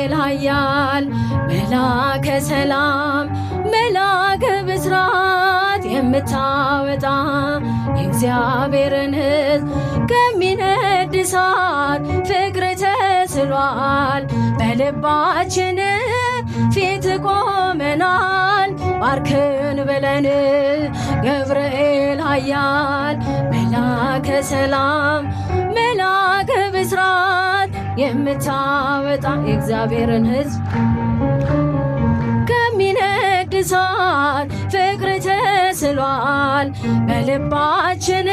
ገብርኤል ኃያል መላከ ሰላም መላከ ብስራት የምታወጣ የእግዚአብሔርን ሕዝብ ከሚነድ እሳት ፍቅር ተስሏል በልባችን ፊት ቆመናል ባርክን ብለን ገብርኤል ኃያል መላከ ሰላም መላከ ብስራት የምታወጣ የእግዚአብሔርን ሕዝብ ከሚነድ እሳት ፍቅር ተስሏል በልባችን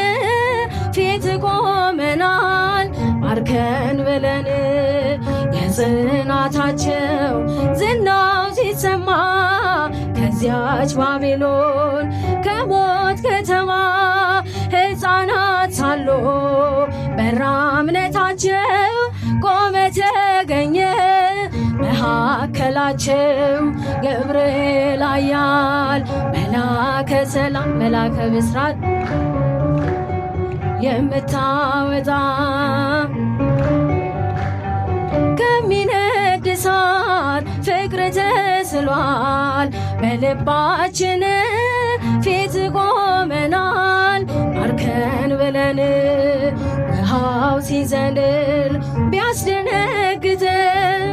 ፊት ቆመናል ባርከን ብለን የጽናታቸው ዝናው ሲሰማ ከዚያች ባቢሎን ከሞት ከተማ ሕፃናት ሳሉ በራ እምነታቸው ቆመ ተገኘ መካከላቸው ገብርኤል ኃያል መላከ ሰላም መላከ ብስራት የምታወጣ ከሚነድ እሳት ፍቅር ተስሏል በልባችን ፊት ቆመናል ባርከን ብለን ውሃው ሲዘንል ቢያስደነግጥም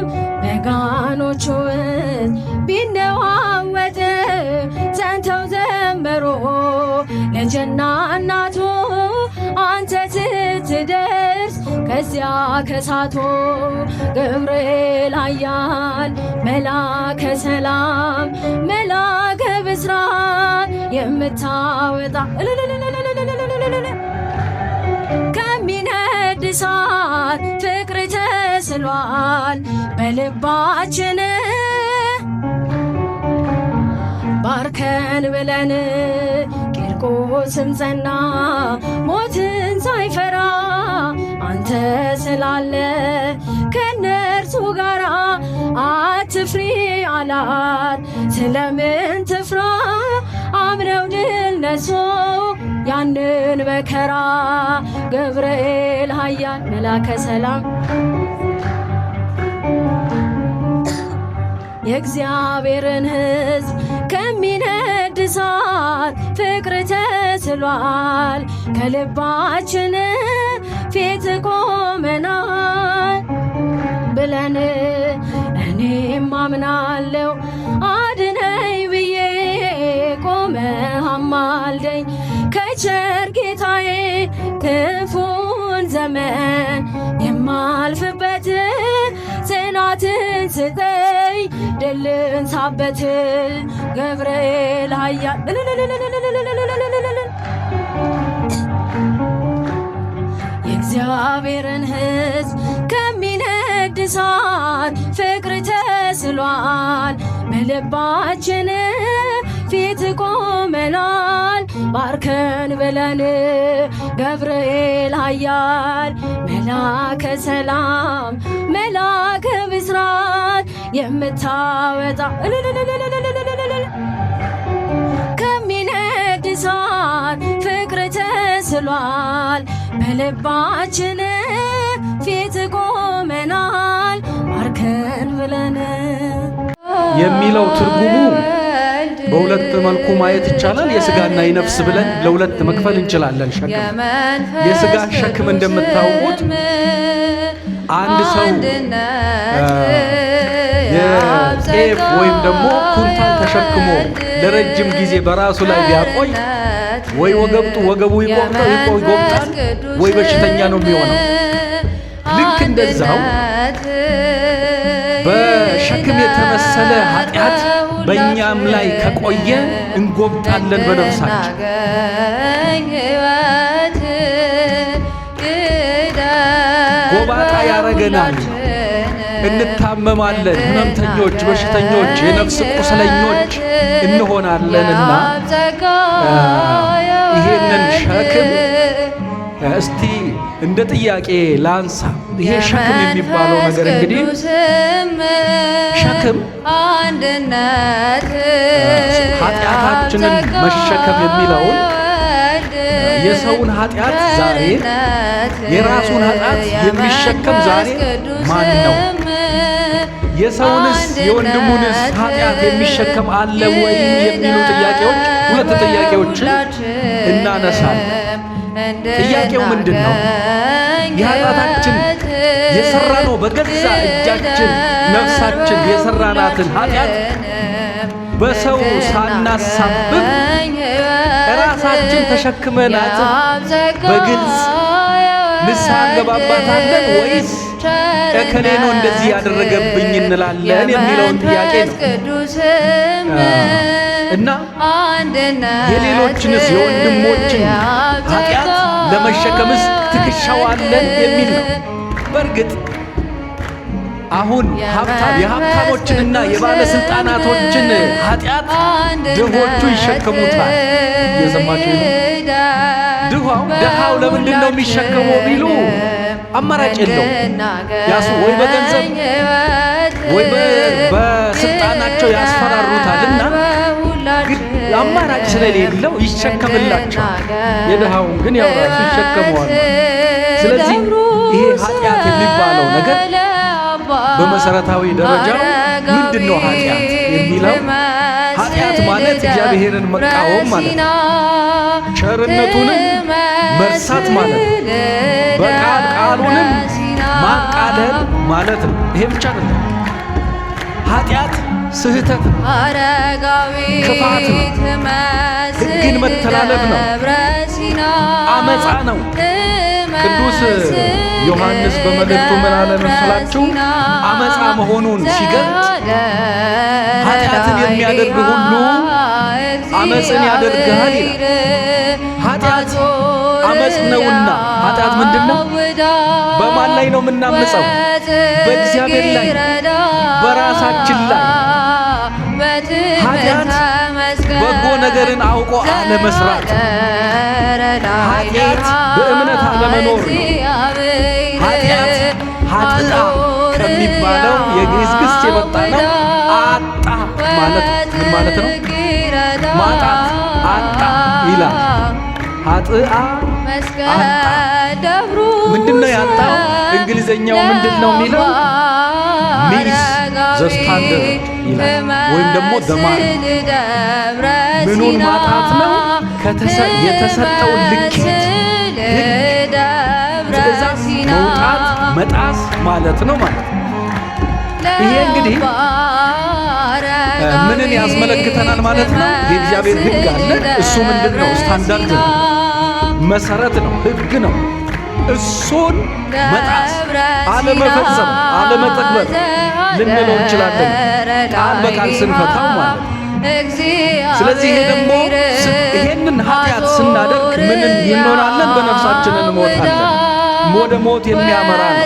በጋኖቹ ውስጥ ቢነዋወጥ ጸንተው ዘመሩ ልጅና እናቱ አንተ ስትደርስ ከዚያ ከሳቱ ገብርኤል ኃያል መላከ ሰላም መላከ ብስራት የምታወጣ ከሚነድ እሳት ፍቅር ተስሏል በልባችን ባርከን ብለን ቂርቆስም ጸና ሞትን ሳይፈራ አንተ ስላለ ከነርሱ ጋራ አትፍሪ አላት ስለምን ትፍራ አምነው ድል ነሱ ያንን መከራ ገብርኤል ኃያል መላከ ሰላም የእግዚአብሔርን ሕዝብ ከሚነድ እሳት ፍቅር ተስሏል ከልባችን ፊት ቆመናል ብለን እኔም አምናለሁ አድነኝ ብዬ ቆመህ አማልደኝ ከቸር ጌታዬ ክፉን ዘመን የማልፍበት ጽናትን ስጠኝ ድልን ሳበት ገብርኤል ኃያል የእግዚአብሔርን ሕዝብ ከሚነድ እሳት ፍቅር ተስሏል በልባችን ፊት ቆመናል ባርከን ብለን ገብርኤል ኃያል መላከ ሰላም መላከ ብስራት የምታወጣ ከሚነድ እሳት ፍቅር ተስሏል በልባችን ፊት ቆመናል ባርከን ብለን የሚለው ትርጉሙ በሁለት መልኩ ማየት ይቻላል። የሥጋና የነፍስ ብለን ለሁለት መክፈል እንችላለን። ሸክም የሥጋ ሸክም እንደምታውቁት አንድ ሰው የጤፍ ወይም ደግሞ ኩንታል ተሸክሞ ለረጅም ጊዜ በራሱ ላይ ቢያቆይ ወይ ወገቡ ይጎብጣል ወይ በሽተኛ ነው የሚሆነው። ልክ እንደዛው በሸክም የተመሰለ ኃጢአት በእኛም ላይ ከቆየ እንጎብጣለን በነፍሳችን። ጎባጣ ያረገናል፣ እንታመማለን፣ ህመምተኞች፣ በሽተኞች፣ የነፍስ ቁስለኞች እንሆናለንና ይሄንን ሸክም እስቲ እንደ ጥያቄ ላንሳ። ይሄ ሸክም የሚባለው ነገር እንግዲህ ሸክም ኃጢአታችንን መሸከም የሚለውን የሰውን ኃጢአት ዛሬ የራሱን ኃጢአት የሚሸከም ዛሬ ማን ነው? የሰውንስ የወንድሙንስ ኃጢአት የሚሸከም አለ ወይ የሚሉ ጥያቄዎች፣ ሁለት ጥያቄዎችን እናነሳለን። ጥያቄው ምንድን ነው? የኃጢአታችን የሰራነው በገዛ እጃችን ነፍሳችን የሰራናትን ኃጢአት በሰው ሳናሳብብ ራሳችን ተሸክመናት በግልጽ ንስሐ እንገባባታለን ወይስ እከሌ ነው እንደዚህ ያደረገብኝ እንላለን የሚለውን ጥያቄ ነው። እና የሌሎችንስ የወንድሞችን ኃጢአት ለመሸከምስ ትከሻዋለን የሚል ነው። በእርግጥ አሁን የሀብታሞችንና የባለስልጣናቶችን ኃጢአት ድሆቹ ይሸከሙታል። እየሰማችሁ ነው? ድሃው ለምንድን ነው የሚሸከመው ቢሉ አማራጭ የለው። ያሱ ወይ በገንዘብ ወይ በስልጣናቸው ያስፈራሩታልና አማራጭ ስለሌለው ይሸከምላቸዋል። የድሃውን ግን ያው ራሱ ይሸከመዋል። ስለዚህ ይሄ ኃጢአት የሚባለው ነገር በመሰረታዊ ደረጃው ምንድን ነው? ኃጢአት የሚለው ኃጢአት ማለት እግዚአብሔርን መቃወም ማለት ነው። ቸርነቱንም መርሳት ማለት ነው። በቃል ቃሉንም ማቃለል ማለት ነው። ይሄ ብቻ አይደለም። ኃጢአት ስህተት ነው፣ ክፋት ነው፣ ሕግን መተላለፍ ነው፣ አመፃ ነው። ቅዱስ ዮሐንስ በመልእክቱ ምን አለ መሰላችሁ? አመፃ መሆኑን ሲገልጥ ኃጢአትን የሚያደርግ ሁሉ አመፅን ያደርጋል ይላል። ኃጢአት አመፅ ነውና፣ ኃጢአት ምንድን ነው? በማን ላይ ነው የምናመፀው? በእግዚአብሔር ላይ፣ በራሳችን ላይ። ኃጢአት በጎ ነገርን አውቆ አለመስራት፣ ኃጢአት በእምነት አለመኖር ነው። ኃጢአት ኃጥአ ከሚባለው የግዕዝ ግስ የመጣ ነው። አጣ ማለት ምን ማለት ነው? ማጣት፣ አጣ ይላል። ኃጥአ አጣ ምንድን ነው ያጣው? እንግሊዘኛው ምንድን ነው የሚለው? ሚስ ዘ ስታንደርድ ይላል፣ ወይም ደግሞ ደማር። ምኑን ማጣት ነው? የተሰጠውን ልኬት፣ ትእዛዝ መውጣት መጣስ ማለት ነው ማለት ነው። ይሄ እንግዲህ ምንን ያስመለክተናል ማለት ነው? የእግዚአብሔር ሕግ አለ። እሱ ምንድን ነው? ስታንዳርድ ነው፣ መሰረት ነው፣ ሕግ ነው። እሱን መጣስ፣ አለመፈጸም፣ አለመጠቅበር ልንለው እንችላለን፣ ቃል በቃል ስንፈታው ማለት ነው። ስለዚህ ይሄ ደግሞ ይሄንን ኃጢአት ስናደርግ ምን እንሆናለን? በነፍሳችን እንሞታለን። ወደ ሞት የሚያመራ ነው።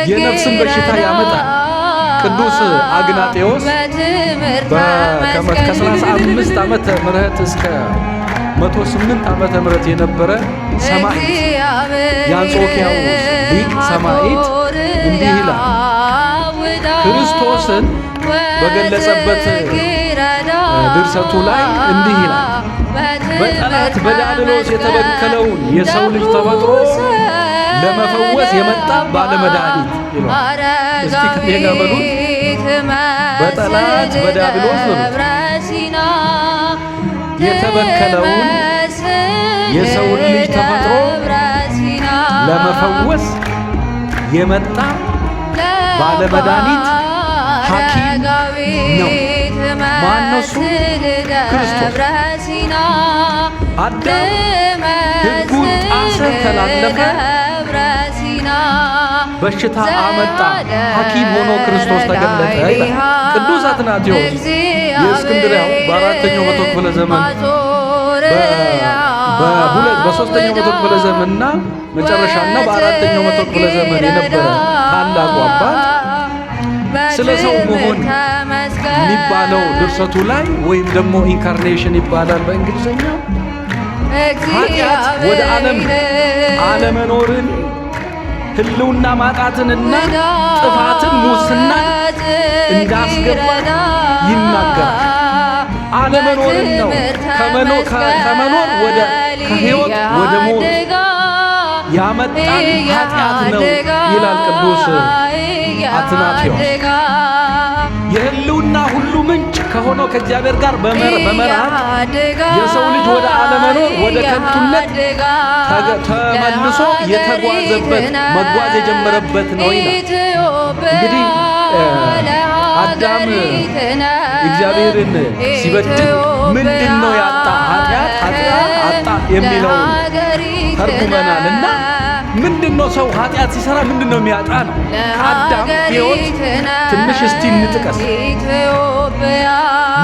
የነፍስን በሽታ ያመጣል። ቅዱስ አግናጤዎስ ከ35 ዓመተ ምህረት እስከ 108 ዓመተ ምህረት የነበረ ሰማዕት፣ የአንጾኪያው ሊቅ ሰማዕት እንዲህ ይላል። ክርስቶስን በገለጸበት ድርሰቱ ላይ እንዲህ ይላል። በጠላት በዲያብሎስ የተበከለውን የሰው ልጅ ተፈጥሮ ለመፈወስ የመጣ ባለመድኃኒት ይላል። እስቲ ከኔ ጋር በሉት። በጠላት በዲያብሎስ የተበከለውን የሰው ልጅ ተፈጥሮ ለመፈወስ የመጣ ባለመድኃኒት ሐኪም ነው። ማነው እሱ? ክርስቶስ። አዳም ሕጉን ጣሰ፣ ተላለፈ፣ በሽታ አመጣ። ሐኪም ሆኖ ክርስቶስ ተገለጠ ይላል ቅዱስ አትናቴዎስ የእስክንድርያው በ4ኛው መቶ ክፍለ ዘመን በ3ኛው መቶ ክፍለ ዘመንና መጨረሻና በ4ኛው መቶ ክፍለ ዘመን የነበረ ታላቁ አባት ስለ ሰው መሆን የሚባለው ድርሰቱ ላይ ወይም ደግሞ ኢንካርኔሽን ይባላል በእንግሊዝኛው፣ ኃጢአት ወደ ዓለም አለመኖርን፣ ህልውና ማጣትንና ጥፋትን፣ ሙስናን እንዳስገባ ይናገራል። አለመኖርን ነው። ከመኖር ወደ ከህይወት ወደ ሞት ያመጣን ኃጢአት ነው ይላል ቅዱስ አትናቴዎስ። የህልውና ሁሉ ምንጭ ከሆነው ከእግዚአብሔር ጋር በመራቅ የሰው ልጅ ወደ አለመኖር ወደ ከንቱነት ተመልሶ የተጓዘበት መጓዝ የጀመረበት ነው ይላል። እንግዲህ አዳም እግዚአብሔርን ሲበድል ምንድነው ያጣ? ኃጢአት አጣ የሚለው ተርጉመናልና ምንድነው ሰው ኃጢአት ሲሰራ ምንድነው የሚያጣ ነው? ከአዳም ሕይወት ትንሽ እስቲ እንጥቀስ።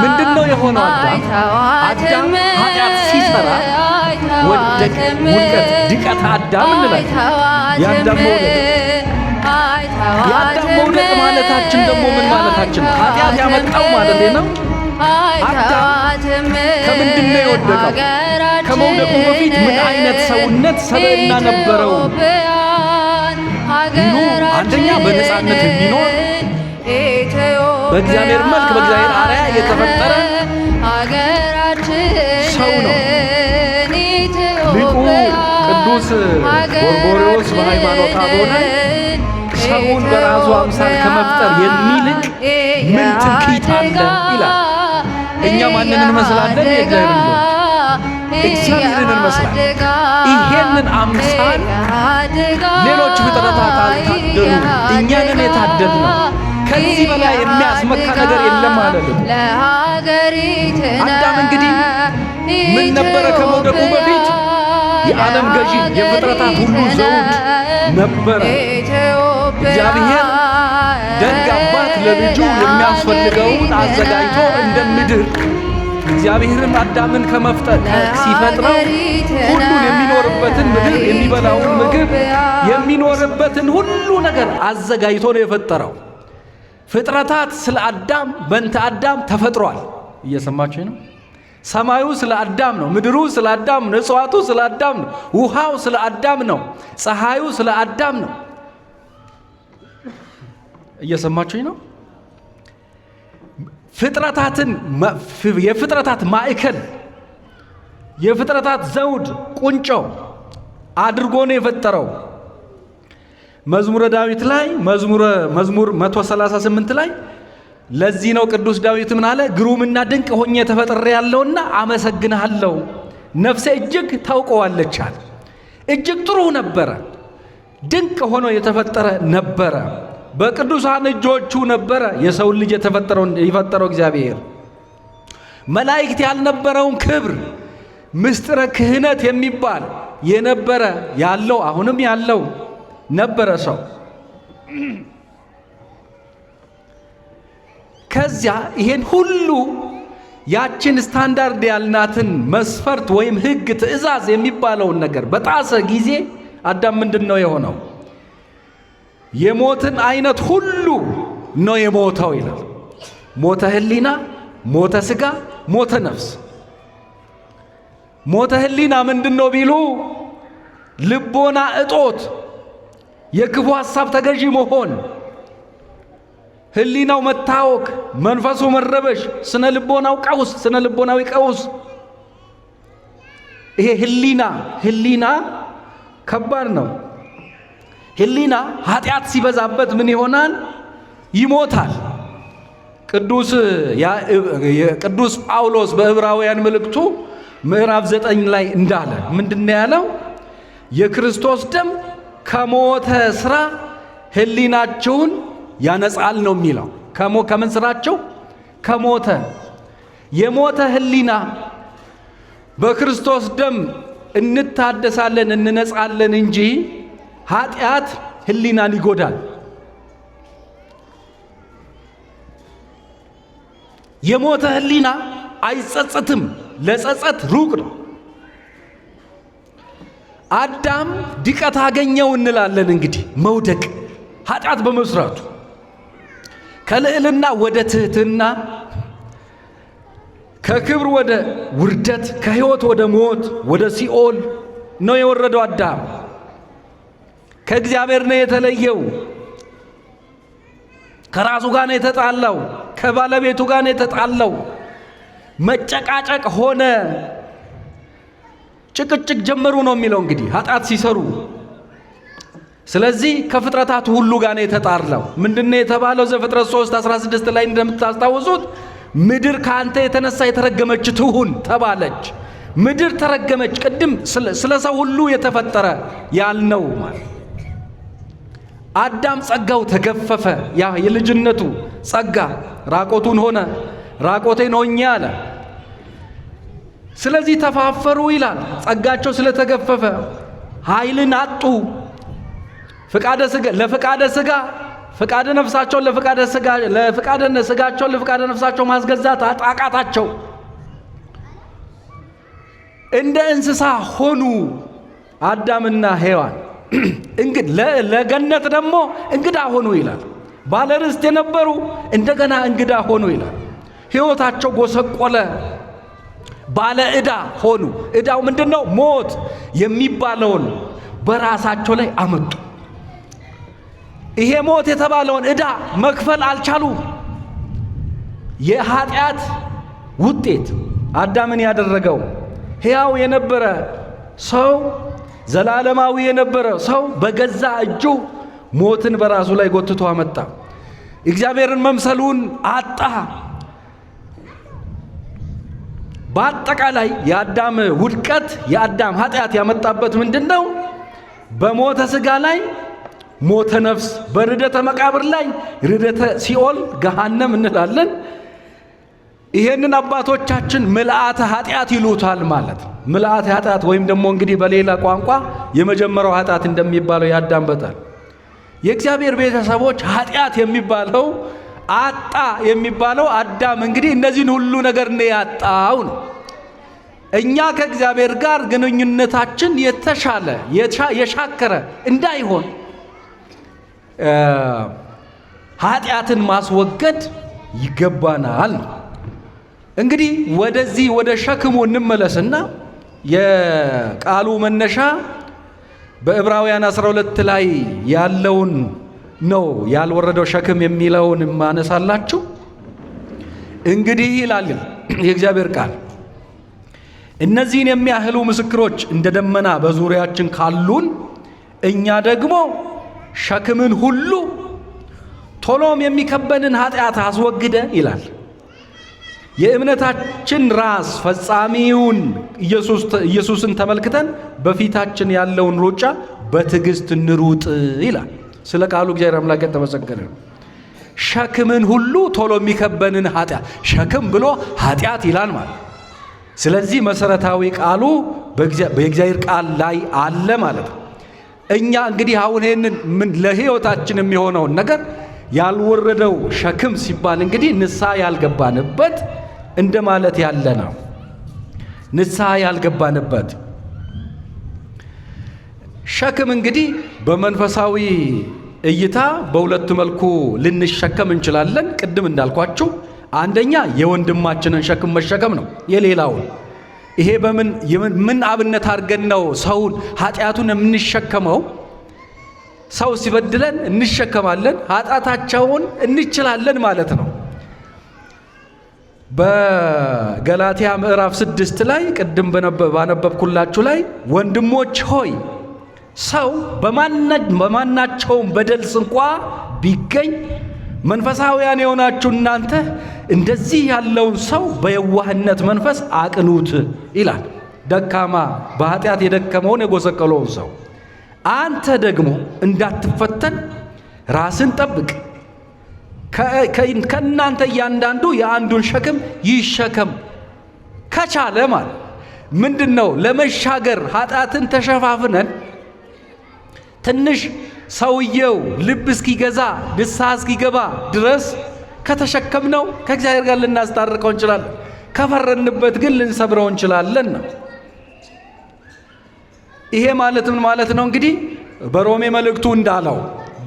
ምንድነው የሆነው? አዳም ኃጢአት ሲሰራ ወደቀ። ውድቀት ድቀት አዳም እንላለን። የአዳም መውደቅ የአዳም መውደቅ ማለታችን ደግሞ ምን ማለታችን ነው? ኃጢአት ያመጣው ማለት ነው። አዳም ከምንድነው የወደቀው? ከመውደቁ በፊት ምን አይነት ሰውነት ሰብዕና ነበረው? አንደኛ በነፃነት የሚኖር በእግዚአብሔር መልክ በእግዚአብሔር አርአያ የተፈጠረ ሰው ነው። ሊቁ ቅዱስ ጎርጎርዮስ በሃይማኖተ አበው ላይ ሰውን በራሱ አምሳል ከመፍጠር የሚልቅ ምን ትምክህት አለ ይላል። እኛ ማንን እንመስላለን? እግዚአብሔርን እንመስላለን። ይሄንን አምሳል ሌሎች ፍጥረታት አልታደሉ፣ እኛንን የታደልነው። ከዚህ በላይ የሚያስመካ ነገር የለም ማለት ነው። አዳም እንግዲህ ምን ነበረ? ከመውደቁ በፊት የዓለም ገዢ የፍጥረታት ሁሉ ዘውድ ነበረ። እግዚአብሔር ደግ አባት ለልጁ የሚያስፈልገውን አዘጋጅቶ እንደ ምድር እግዚአብሔርን አዳምን ከመፍጠር ሲፈጥረው ሁሉን የሚኖርበትን ምድር የሚበላውን ምግብ የሚኖርበትን ሁሉ ነገር አዘጋጅቶ ነው የፈጠረው። ፍጥረታት ስለ አዳም በእንተ አዳም ተፈጥሯል። እየሰማችሁ ነው? ሰማዩ ስለ አዳም ነው። ምድሩ ስለ አዳም ነው። እጽዋቱ ስለ አዳም ነው። ውሃው ስለ አዳም ነው። ፀሐዩ ስለ አዳም ነው። እየሰማችሁኝ ነው? የፍጥረታት ማዕከል የፍጥረታት ዘውድ ቁንጮ አድርጎ ነው የፈጠረው። መዝሙረ ዳዊት ላይ መዝሙር 138 ላይ ለዚህ ነው ቅዱስ ዳዊት ምን አለ? ግሩምና ድንቅ ሆኜ ተፈጥሬያለሁና አመሰግንሃለሁ፣ ነፍሴ እጅግ ታውቀዋለች አለ። እጅግ ጥሩ ነበረ፣ ድንቅ ሆኖ የተፈጠረ ነበረ። በቅዱሳን እጆቹ ነበረ የሰውን ልጅ የፈጠረው እግዚአብሔር። መላእክት ያልነበረውን ክብር ምስጢረ ክህነት የሚባል የነበረ ያለው አሁንም ያለው ነበረ ሰው። ከዚያ ይሄን ሁሉ ያችን ስታንዳርድ ያልናትን መስፈርት ወይም ሕግ ትእዛዝ የሚባለውን ነገር በጣሰ ጊዜ አዳም ምንድነው የሆነው? የሞትን አይነት ሁሉ ነው የሞተው ይላል። ሞተ ህሊና፣ ሞተ ስጋ፣ ሞተ ነፍስ። ሞተ ህሊና ምንድነው ቢሉ ልቦና እጦት፣ የክፉ ሐሳብ ተገዢ መሆን፣ ህሊናው መታወክ፣ መንፈሱ መረበሽ፣ ስነ ልቦናዊ ቀውስ። ይሄ ህሊና ከባድ ነው። ህሊና ኃጢአት ሲበዛበት ምን ይሆናል? ይሞታል። ቅዱስ ጳውሎስ በዕብራውያን መልእክቱ ምዕራፍ 9 ላይ እንዳለ ምንድነው ያለው? የክርስቶስ ደም ከሞተ ሥራ ህሊናቸውን ያነጻል ነው የሚለው። ከምን ስራቸው? ከሞተ የሞተ ህሊና በክርስቶስ ደም እንታደሳለን እንነጻለን እንጂ ኃጢአት ህሊናን ይጎዳል። የሞተ ህሊና አይጸጸትም፣ ለጸጸት ሩቅ ነው። አዳም ድቀት አገኘው እንላለን። እንግዲህ መውደቅ ኃጢአት በመስራቱ ከልዕልና ወደ ትህትና፣ ከክብር ወደ ውርደት፣ ከህይወት ወደ ሞት፣ ወደ ሲኦል ነው የወረደው አዳም። ከእግዚአብሔር ነው የተለየው። ከራሱ ጋር ነው የተጣላው። ከባለቤቱ ጋር ነው የተጣላው። መጨቃጨቅ ሆነ፣ ጭቅጭቅ ጀመሩ ነው የሚለው። እንግዲህ ኃጢአት ሲሰሩ ስለዚህ ከፍጥረታት ሁሉ ጋር ነው የተጣራው። ምንድነው የተባለው? ዘፍጥረት 3:16 ላይ እንደምታስታውሱት ምድር ካንተ የተነሳ የተረገመች ትሁን ተባለች። ምድር ተረገመች። ቅድም ስለ ሰው ሁሉ የተፈጠረ ያልነው ማለት አዳም ጸጋው ተገፈፈ። ያ የልጅነቱ ጸጋ ራቆቱን ሆነ፣ ራቆቴን ሆኜ አለ። ስለዚህ ተፋፈሩ ይላል። ጸጋቸው ስለተገፈፈ ኃይልን አጡ። ፍቃደ ሥጋ ለፍቃደ ሥጋ ፍቃደ ነፍሳቸውን ለፍቃደ ሥጋ ለፍቃደ ሥጋቸውን ለፍቃደ ነፍሳቸው ማስገዛት አቃታቸው። እንደ እንስሳ ሆኑ አዳምና ሔዋን። ለገነት ደግሞ እንግዳ ሆኑ ይላል። ባለ ርስት የነበሩ እንደገና እንግዳ ሆኑ ይላል። ሕይወታቸው ጎሰቆለ። ባለ ዕዳ ሆኑ። ዕዳው ምንድነው? ሞት የሚባለውን በራሳቸው ላይ አመጡ። ይሄ ሞት የተባለውን ዕዳ መክፈል አልቻሉም። የኃጢአት ውጤት አዳምን ያደረገው ሕያው የነበረ ሰው ዘላለማዊ የነበረ ሰው በገዛ እጁ ሞትን በራሱ ላይ ጎትቶ አመጣ። እግዚአብሔርን መምሰሉን አጣ። በአጠቃላይ የአዳም ውድቀት የአዳም ኃጢአት ያመጣበት ምንድነው? በሞተ ሥጋ ላይ ሞተ ነፍስ፣ በርደተ መቃብር ላይ ርደተ ሲኦል ገሃነም እንላለን። ይሄንን አባቶቻችን ምልአተ ኃጢአት ይሉታል ማለት ነው። ምልአተ ኃጢአት ወይም ደግሞ እንግዲህ በሌላ ቋንቋ የመጀመሪያው ኃጢአት እንደሚባለው የአዳም በደል። የእግዚአብሔር ቤተሰቦች ኃጢአት የሚባለው አጣ የሚባለው አዳም እንግዲህ እነዚህን ሁሉ ነገር ነው ያጣው ነው። እኛ ከእግዚአብሔር ጋር ግንኙነታችን የተሻለ የሻከረ እንዳይሆን ኃጢአትን ማስወገድ ይገባናል። እንግዲህ ወደዚህ ወደ ሸክሙ እንመለስና የቃሉ መነሻ በዕብራውያን 12 ላይ ያለውን ነው ያልወረደው ሸክም የሚለውን ማነሳላችሁ። እንግዲህ ይላል የእግዚአብሔር ቃል እነዚህን የሚያህሉ ምስክሮች እንደ ደመና በዙሪያችን ካሉን እኛ ደግሞ ሸክምን ሁሉ ቶሎም የሚከበንን ኃጢአት አስወግደን ይላል የእምነታችን ራስ ፈጻሚውን ኢየሱስን ተመልክተን በፊታችን ያለውን ሩጫ በትዕግስት እንሩጥ ይላል። ስለ ቃሉ እግዚአብሔር አምላክ ተመሰገነ። ሸክምን ሁሉ ቶሎ የሚከበንን ኃጢአት ሸክም ብሎ ኃጢአት ይላል ማለት። ስለዚህ መሰረታዊ ቃሉ በእግዚአብሔር ቃል ላይ አለ ማለት ነው። እኛ እንግዲህ አሁን ይሄንን ለሕይወታችን የሚሆነውን ነገር ያልወረደው ሸክም ሲባል እንግዲህ ንስሐ ያልገባንበት እንደማለት ያለ ነው። ንስሐ ያልገባንበት ሸክም እንግዲህ በመንፈሳዊ እይታ በሁለት መልኩ ልንሸከም እንችላለን። ቅድም እንዳልኳችሁ አንደኛ የወንድማችንን ሸክም መሸከም ነው። የሌላውን ይሄ ምን አብነት አድርገን ነው ሰውን ኃጢአቱን የምንሸከመው? ሰው ሲበድለን እንሸከማለን፣ ኃጢአታቸውን እንችላለን ማለት ነው። በገላትያ ምዕራፍ 6 ላይ ቅድም ባነበብኩላችሁ ላይ ወንድሞች ሆይ ሰው በማናቸውም በደልስ እንኳ ቢገኝ መንፈሳውያን የሆናችሁ እናንተ እንደዚህ ያለውን ሰው በየዋህነት መንፈስ አቅኑት ይላል። ደካማ በኃጢአት የደከመውን የጎሰቀለውን ሰው አንተ ደግሞ እንዳትፈተን ራስን ጠብቅ፣ ከእናንተ እያንዳንዱ የአንዱን ሸክም ይሸከም ከቻለ ማለት ምንድን ነው? ለመሻገር ኃጢአትን ተሸፋፍነን ትንሽ ሰውየው ልብ እስኪገዛ ንስሐ እስኪገባ ድረስ ከተሸከምነው ከእግዚአብሔር ጋር ልናስታርቀው እንችላለን። ከፈረንበት ግን ልንሰብረው እንችላለን ነው። ይሄ ማለት ምን ማለት ነው? እንግዲህ በሮሜ መልእክቱ እንዳለው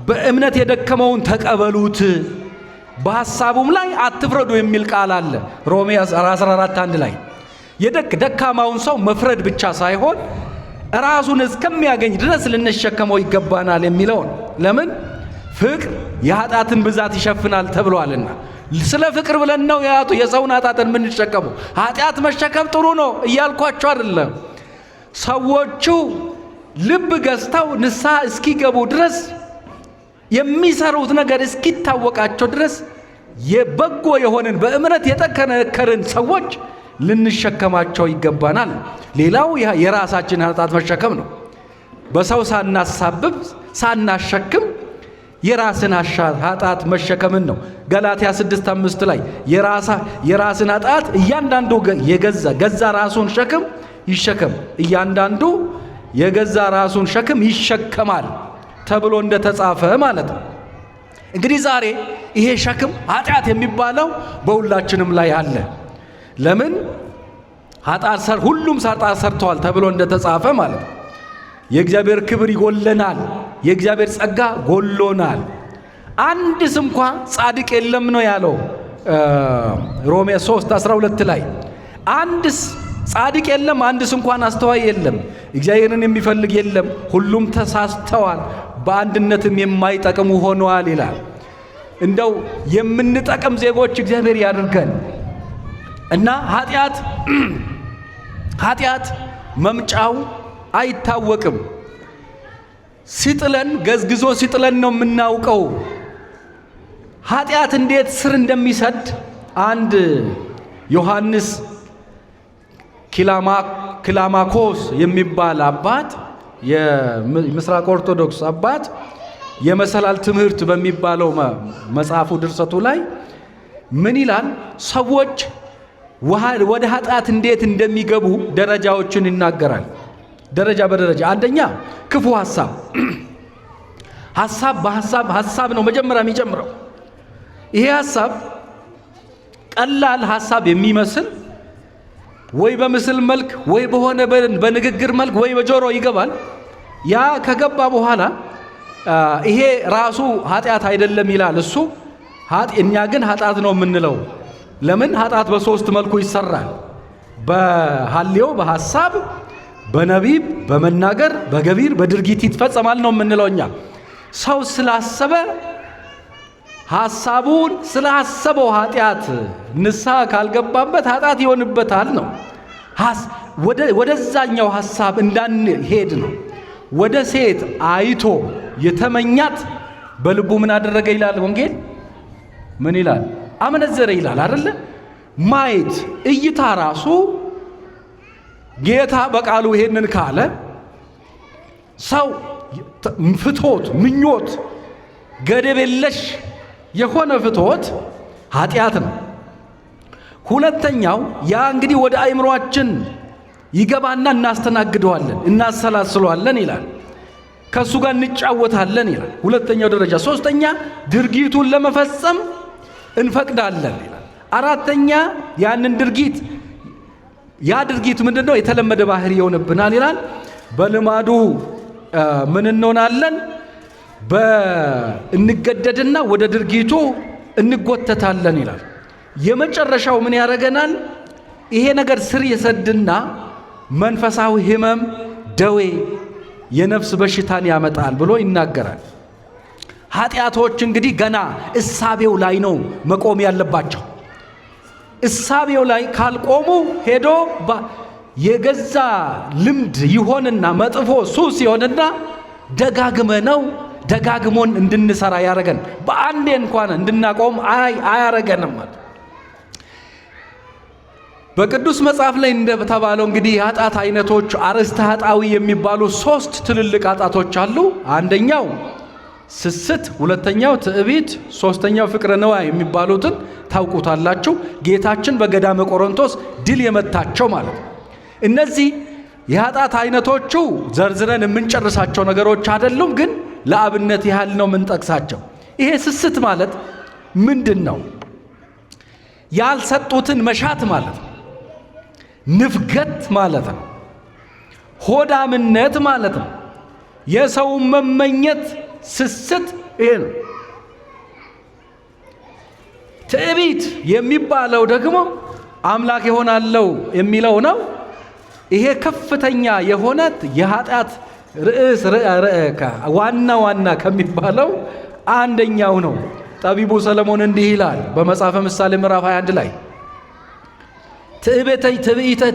በእምነት የደከመውን ተቀበሉት፣ በሐሳቡም ላይ አትፍረዱ የሚል ቃል አለ። ሮሜ 14:1 ላይ ደካማውን ሰው መፍረድ ብቻ ሳይሆን ራሱን እስከሚያገኝ ድረስ ልንሸከመው ይገባናል የሚለውን። ለምን? ፍቅር የኃጢአትን ብዛት ይሸፍናል ተብሏልና። ስለ ፍቅር ብለን ነው የሰውን ኃጢአትን የምንሸከመው። ኃጢአት መሸከም ጥሩ ነው እያልኳቸው አይደለም። ሰዎቹ ልብ ገዝተው ንስሐ እስኪገቡ ድረስ የሚሰሩት ነገር እስኪታወቃቸው ድረስ የበጎ የሆንን በእምነት የጠነከርን ሰዎች ልንሸከማቸው ይገባናል። ሌላው የራሳችን ኃጢአት መሸከም ነው። በሰው ሳናሳብብ ሳናሸክም የራስን ኃጢአት መሸከምን ነው። ገላትያ 6:5 ላይ የራስን ኃጢአት እያንዳንዱ ገዛ ራሱን ሸክም ይሸከም፣ እያንዳንዱ የገዛ ራሱን ሸክም ይሸከማል ተብሎ እንደተጻፈ ማለት ነው። እንግዲህ ዛሬ ይሄ ሸክም ኃጢአት የሚባለው በሁላችንም ላይ አለ። ለምን? ሁሉም ኃጢአት ሰርተዋል ተብሎ እንደተጻፈ ማለት ነው። የእግዚአብሔር ክብር ይጎለናል፣ የእግዚአብሔር ጸጋ ጎሎናል። አንድስ እንኳ ጻድቅ የለም ነው ያለው ሮሜ 3:12 ላይ። አንድስ ጻድቅ የለም፣ አንድስ እንኳን አስተዋይ የለም፣ እግዚአብሔርን የሚፈልግ የለም፣ ሁሉም ተሳስተዋል፣ በአንድነትም የማይጠቅሙ ሆነዋል ይላል። እንደው የምንጠቅም ዜጎች እግዚአብሔር ያድርገን እና ኃጢአት መምጫው አይታወቅም። ሲጥለን ገዝግዞ ሲጥለን ነው የምናውቀው። ኃጢአት እንዴት ስር እንደሚሰድ አንድ ዮሐንስ ኪላማኮስ የሚባል አባት የምስራቅ ኦርቶዶክስ አባት የመሰላል ትምህርት በሚባለው መጽሐፉ ድርሰቱ ላይ ምን ይላል? ሰዎች ወደ ኃጢአት እንዴት እንደሚገቡ ደረጃዎችን ይናገራል። ደረጃ በደረጃ አንደኛ ክፉ ሐሳብ ነው መጀመሪያ የሚጀምረው። ይሄ ሐሳብ ቀላል ሐሳብ የሚመስል ወይ በምስል መልክ ወይ በሆነ በንግግር መልክ ወይ በጆሮ ይገባል። ያ ከገባ በኋላ ይሄ ራሱ ኃጢአት አይደለም ይላል እሱ። እኛ ግን ኃጢአት ነው የምንለው። ለምን? ኃጢአት በሶስት መልኩ ይሰራል። በሐልዮ፣ በሐሳብ፣ በነቢብ፣ በመናገር፣ በገቢር፣ በድርጊት ይፈጸማል ነው የምንለው እኛ። ሰው ስላሰበ ሐሳቡን ስላሰበው ኃጢአት ንስሐ ካልገባበት ኃጢአት ይሆንበታል ነው። ወደዛኛው ሐሳብ እንዳንሄድ ነው። ወደ ሴት አይቶ የተመኛት በልቡ ምን አደረገ ይላል ወንጌል። ምን ይላል? አመነዘረ ይላል አይደለ? ማየት እይታ ራሱ ጌታ በቃሉ ይሄንን ካለ ሰው ፍትወት፣ ምኞት፣ ገደብ የለሽ የሆነ ፍትወት ኃጢአት ነው። ሁለተኛው ያ እንግዲህ ወደ አእምሮአችን ይገባና እናስተናግደዋለን፣ እናሰላስለዋለን ይላል። ከሱ ጋር እንጫወታለን ይላል። ሁለተኛው ደረጃ። ሶስተኛ ድርጊቱን ለመፈጸም እንፈቅዳለን ይላል። አራተኛ ያንን ድርጊት ድርጊት ምንድነው? የተለመደ ባህሪ ይሆንብናል ይላል። በልማዱ ምን እንሆናለን? እንገደድና ወደ ድርጊቱ እንጎተታለን ይላል። የመጨረሻው ምን ያደርገናል? ይሄ ነገር ስር የሰድና መንፈሳዊ ሕመም፣ ደዌ፣ የነፍስ በሽታን ያመጣል ብሎ ይናገራል። ኃጢአቶች እንግዲህ ገና እሳቤው ላይ ነው መቆም ያለባቸው። እሳቤው ላይ ካልቆሙ ሄዶ የገዛ ልምድ ይሆንና መጥፎ ሱስ ይሆንና ደጋግሞን እንድንሰራ ያረገን፣ በአንዴ እንኳን እንድናቆም አያረገንም ማለት። በቅዱስ መጽሐፍ ላይ እንደተባለው እንግዲህ የኃጢአት አይነቶች አርእስተ ኃጣዊ የሚባሉ 3 ትልልቅ ኃጢአቶች አሉ። አንደኛው ስስት፣ ሁለተኛው ትዕቢት፣ ሶስተኛው ፍቅረ ነዋይ የሚባሉትን ታውቁታላችሁ። ጌታችን በገዳመ ቆሮንቶስ ድል የመታቸው ማለት ነው። እነዚህ የኃጢአት አይነቶቹ ዘርዝረን የምንጨርሳቸው ነገሮች አይደሉም፣ ግን ለአብነት ያህል ነው የምንጠቅሳቸው። ይሄ ስስት ማለት ምንድን ነው? ያልሰጡትን መሻት ማለት ነው። ንፍገት ማለት ነው። ሆዳምነት ማለት ነው። የሰውን መመኘት ስስት ይሄ ነው። ትዕቢት የሚባለው ደግሞ አምላክ ይሆናለው የሚለው ነው። ይሄ ከፍተኛ የሆነ የኃጢአት ርዕስ ዋና ከሚባለው አንደኛው ነው። ጠቢቡ ሰለሞን እንዲህ ይላል በመጽሐፈ ምሳሌ ምዕራፍ 21 ላይ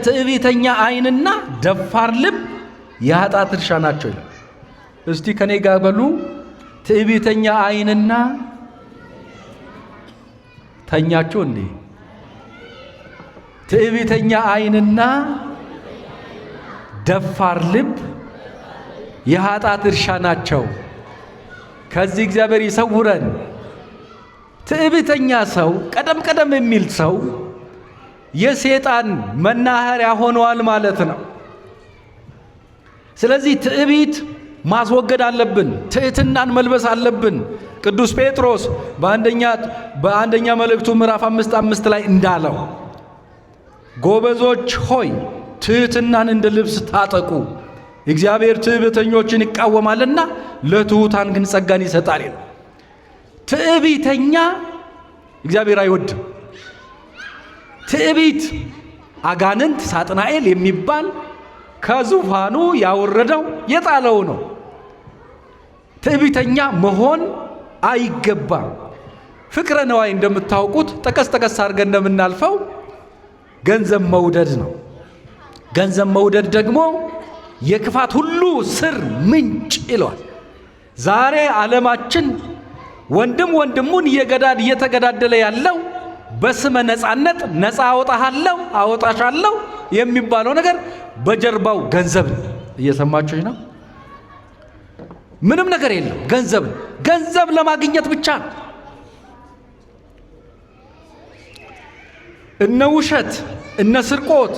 ትዕቢተኛ ዓይንና ደፋር ልብ የኃጢአት እርሻ ናቸው ይላል። እስቲ ከኔ ጋር በሉ ትዕቢተኛ ዓይንና ተኛችሁ እንዴ? ትዕቢተኛ ዓይንና ደፋር ልብ የኃጢአት እርሻ ናቸው። ከዚህ እግዚአብሔር ይሰውረን። ትዕቢተኛ ሰው ቀደም የሚል ሰው የሰይጣን መናኸሪያ ሆነዋል ማለት ነው። ስለዚህ ትዕቢት ማስወገድ አለብን። ትዕትናን መልበስ አለብን። ቅዱስ ጴጥሮስ በአንደኛ መልእክቱ ምዕራፍ 5:5 ላይ እንዳለው ጎበዞች ሆይ ትዕትናን እንደ ልብስ ታጠቁ፣ እግዚአብሔር ትዕቢተኞችን ይቃወማልና ለትሑታን ግን ጸጋን ይሰጣል። ትዕቢተኛ እግዚአብሔር አይወድም። ትዕቢት አጋንንት ሳጥናኤል የሚባል ከዙፋኑ ያወረደው የጣለው ነው። ትዕቢተኛ መሆን አይገባም። ፍቅረ ነዋይ እንደምታውቁት ጠቀስ አድርገን እንደምናልፈው ገንዘብ መውደድ ነው። ገንዘብ መውደድ ደግሞ የክፋት ሁሉ ስር ምንጭ ይለዋል። ዛሬ ዓለማችን ወንድም ወንድሙን እየተገዳደለ ያለው በስመ ነፃነት ነፃ አወጣሃለሁ አወጣሻለሁ የሚባለው ነገር በጀርባው ገንዘብ ነው። እየሰማችሁኝ ነው? ምንም ነገር የለም፣ ገንዘብ ነው። ገንዘብ ለማግኘት ብቻ ነው። እነ ውሸት፣ እነ ስርቆት፣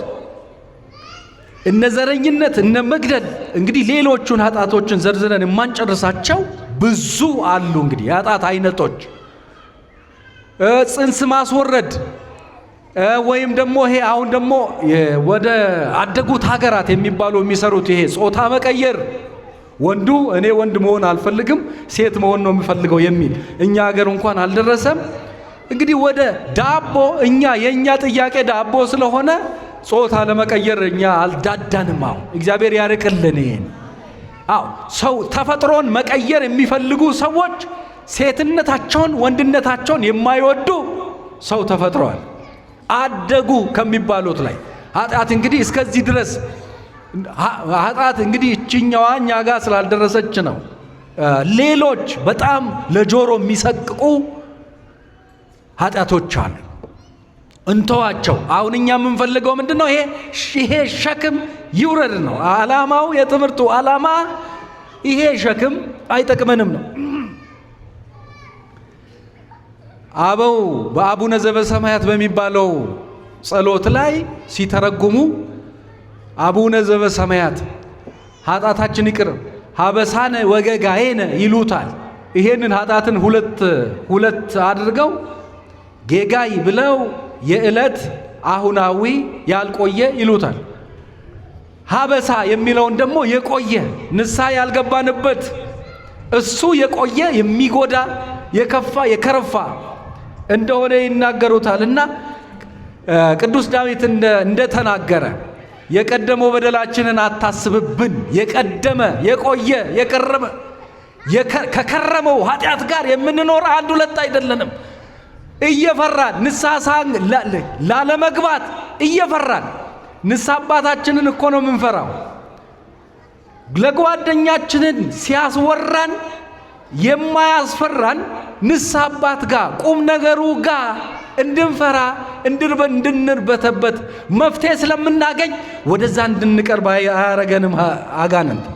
እነ ዘረኝነት፣ እነ መግደል፣ እንግዲህ ሌሎቹን ኃጢአቶችን ዘርዝረን የማንጨርሳቸው ብዙ አሉ። እንግዲህ የኃጢአት አይነቶች ጽንስ ማስወረድ ወይም ደግሞ ይሄ አሁን ደግሞ ወደ አደጉት ሀገራት የሚባሉ የሚሰሩት ይሄ ጾታ መቀየር፣ ወንዱ እኔ ወንድ መሆን አልፈልግም ሴት መሆን ነው የምፈልገው የሚል እኛ ሀገር እንኳን አልደረሰም። እንግዲህ ወደ ዳቦ የኛ ጥያቄ ዳቦ ስለሆነ ጾታ ለመቀየር እኛ አልዳዳንም። አሁን እግዚአብሔር ያርቅልን ይሄን። ሰው ተፈጥሮን መቀየር የሚፈልጉ ሰዎች ሴትነታቸውን ወንድነታቸውን የማይወዱ ሰው ተፈጥረዋል። አደጉ ከሚባሉት ላይ ኃጢአት እንግዲህ እስከዚህ ድረስ ኃጢአት እንግዲህ እችኛዋ እኛ ጋር ስላልደረሰች ነው። ሌሎች በጣም ለጆሮ የሚሰቅቁ ኃጢአቶች አሉ። እንተዋቸው። አሁን እኛ የምንፈልገው ምንድን ነው? ይሄ ሸክም ይውረድ ነው ዓላማው። የትምህርቱ ዓላማ ይሄ ሸክም አይጠቅመንም ነው። አበው በአቡነ ዘበሰማያት በሚባለው ጸሎት ላይ ሲተረጉሙ አቡነ ዘበሰማያት ኃጢአታችን ይቅር ሀበሳነ ወገጋዬነ ይሉታል። ይሄንን ኃጢአትን ሁለት አድርገው ጌጋይ ብለው የዕለት አሁናዊ ያልቆየ ይሉታል። ሀበሳ የሚለውን ደግሞ የቆየ ንስሐ ያልገባንበት እሱ የቆየ የሚጎዳ የከፋ የከረፋ እንደሆነ ይናገሩታል። እና ቅዱስ ዳዊት እንደተናገረ የቀደመው በደላችንን አታስብብን። የቀደመ የቆየ የቀረመ ከከረመው ኃጢአት ጋር የምንኖር አንድ ሁለት አይደለንም። እየፈራን ንስሐ ላለመግባት እየፈራን ንስሐ አባታችንን እኮ ነው የምንፈራው። ለጓደኛችንን ሲያስወራን የማያስፈራን ንስሐ አባት ጋር ቁም ነገሩ ጋር እንድንፈራ እንድንርበተበት መፍትሄ ስለምናገኝ ወደዛ እንድንቀርብ አያረገንም አጋንንት።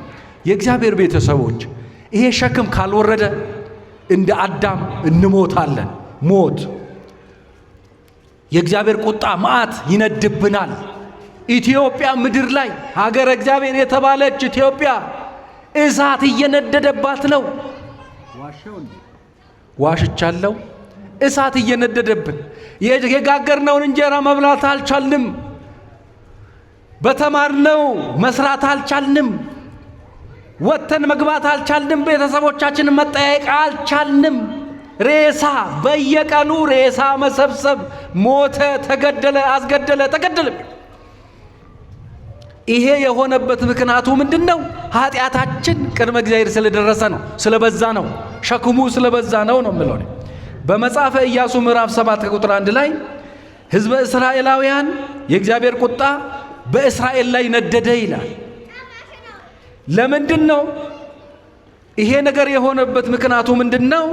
የእግዚአብሔር ቤተሰቦች ይሄ ሸክም ካልወረደ እንደ አዳም እንሞታለን። ሞት የእግዚአብሔር ቁጣ መዓት ይነድብናል። ኢትዮጵያ ምድር ላይ ሀገረ እግዚአብሔር የተባለች ኢትዮጵያ እሳት እየነደደባት ነው። ዋሽቻለሁ። እሳት እየነደደብን የጋገርነውን እንጀራ መብላት አልቻልንም። በተማርነው መስራት አልቻልንም። ወጥተን መግባት አልቻልንም። ቤተሰቦቻችን መጠያየቅ አልቻልንም። ሬሳ በየቀኑ ሬሳ መሰብሰብ፣ ሞተ፣ ተገደለ፣ አስገደለ፣ ተገደለ። ይሄ የሆነበት ምክንያቱ ምንድን ነው? ኃጢአታችን ቅድመ እግዚአብሔር ስለደረሰ ነው፣ ስለበዛ ነው፣ ሸክሙ ስለበዛ ነው የምለው። በመጽሐፈ ኢያሱ ምዕራፍ 7 ቁጥር 1 ላይ ሕዝበ እስራኤላውያን የእግዚአብሔር ቁጣ በእስራኤል ላይ ነደደ ይላል። ለምንድን ነው ይሄ ነገር የሆነበት? ምክንያቱ ምንድን ነው?